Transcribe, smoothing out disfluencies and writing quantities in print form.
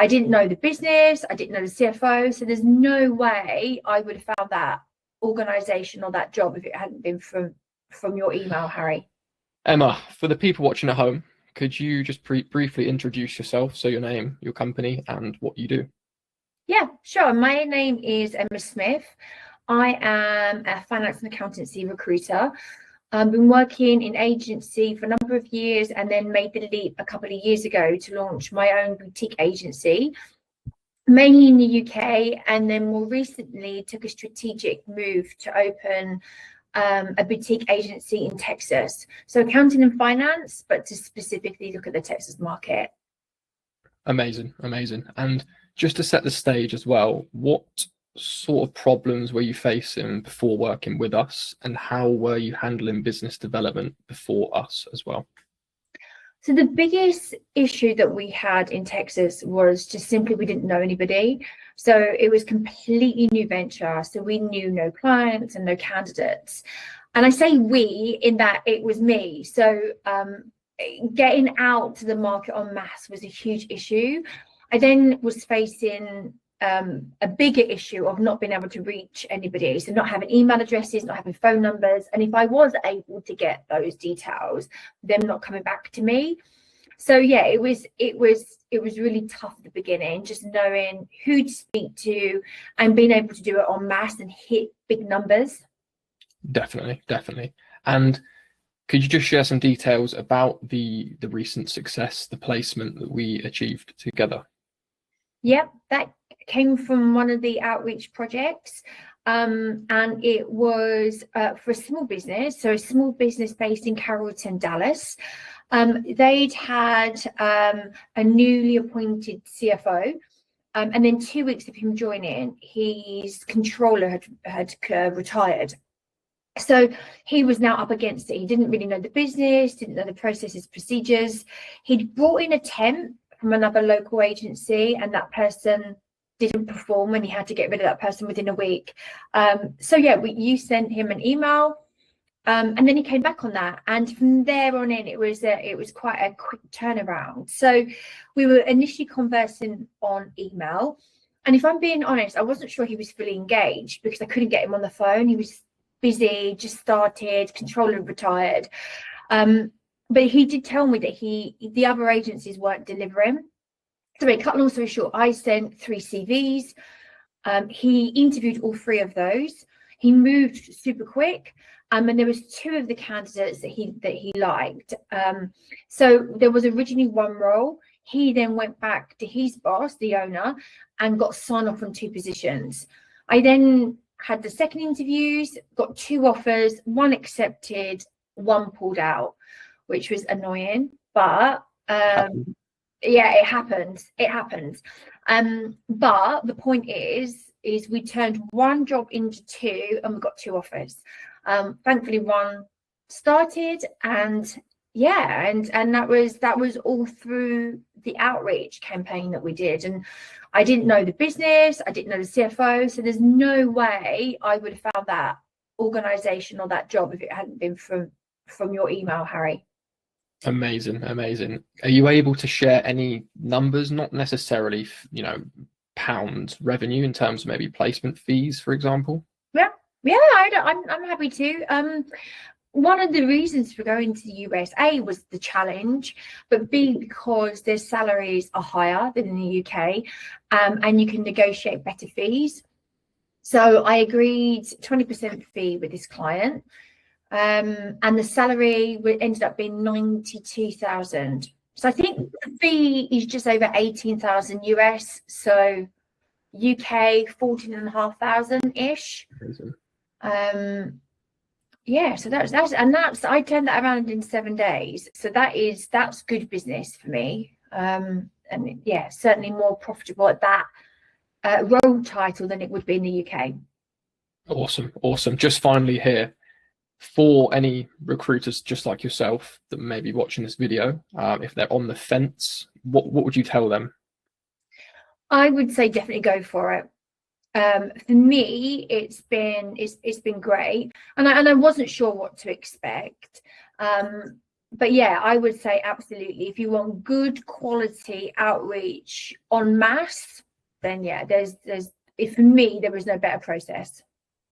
I didn't know the business, I didn't know the CFO, so there's no way I would have found that organization or that job if it hadn't been from your email, Harry. Emma, for the people watching at home, could you just briefly introduce yourself, so your name, your company, and what you do? Yeah, sure. My name is Emma Smith. I am a finance and accountancy recruiter. I've been working in agency for a number of years and then made the leap a couple of years ago to launch my own boutique agency, mainly in the UK, and then more recently took a strategic move to open a boutique agency in Texas. So accounting and finance, but to specifically look at the Texas market. Amazing, amazing. And just to set the stage as well, what sort of problems were you facing before working with us, and how were you handling business development before us as well? So the biggest issue that we had in Texas was just simply we didn't know anybody. So it was completely new venture. So we knew no clients and no candidates. And I say we in that it was me. So getting out to the market en masse was a huge issue. I then was facing a bigger issue of not being able to reach anybody, so not having email addresses, not having phone numbers, and if I was able to get those details, them not coming back to me. So yeah, it was really tough at the beginning, just knowing who to speak to and being able to do it en masse and hit big numbers. Definitely. And could you just share some details about the recent success, the placement that we achieved together? Yeah, that came from one of the outreach projects, and it was for a small business, so a small business based in Carrollton, Dallas. They'd had a newly appointed CFO, and then 2 weeks of him joining, his controller had retired. So he was now up against it. He didn't really know the business, didn't know the processes, procedures. He'd brought in a temp from another local agency, and that person didn't perform, and he had to get rid of that person within a week. So yeah, you sent him an email, and then he came back on that, and from there on in, it was quite a quick turnaround. So we were initially conversing on email, and if I'm being honest, I wasn't sure he was fully engaged because I couldn't get him on the phone. He was busy, just started, controller retired. But he did tell me that the other agencies weren't delivering. So to cut a long story short, I sent 3 CVs. He interviewed all 3 of those. He moved super quick, and there was 2 of the candidates that he liked. So there was originally 1 role. He then went back to his boss, the owner, and got sign off on 2 positions. I then had the second interviews, got 2 offers, 1 accepted, 1 pulled out, which was annoying, but yeah, it happened. But the point is we turned 1 job into 2, and we got 2 offers. Thankfully 1 started, and yeah, and that was all through the outreach campaign that we did. And I didn't know the business, I didn't know the CFO, so there's no way I would have found that organization or that job if it hadn't been from your email, Harry. Amazing. Are you able to share any numbers, not necessarily, pound revenue, in terms of maybe placement fees, for example? Yeah, I'm happy to. One of the reasons for going to the US, A, was the challenge, but B, because their salaries are higher than in the UK, and you can negotiate better fees. So I agreed 20% fee with this client, and the salary ended up being 92,000. So I think the fee is just over 18,000 US, so UK 14,500 ish. Yeah, so that's I turned that around in 7 days. So that's good business for me. And yeah, certainly more profitable at that role title than it would be in the UK. Awesome. Just finally here, for any recruiters just like yourself that may be watching this video, if they're on the fence, what would you tell them? I would say definitely go for it. For me, it's been great, and I wasn't sure what to expect. but yeah, I would say absolutely. If you want good quality outreach en masse, then yeah, for me, there was no better process.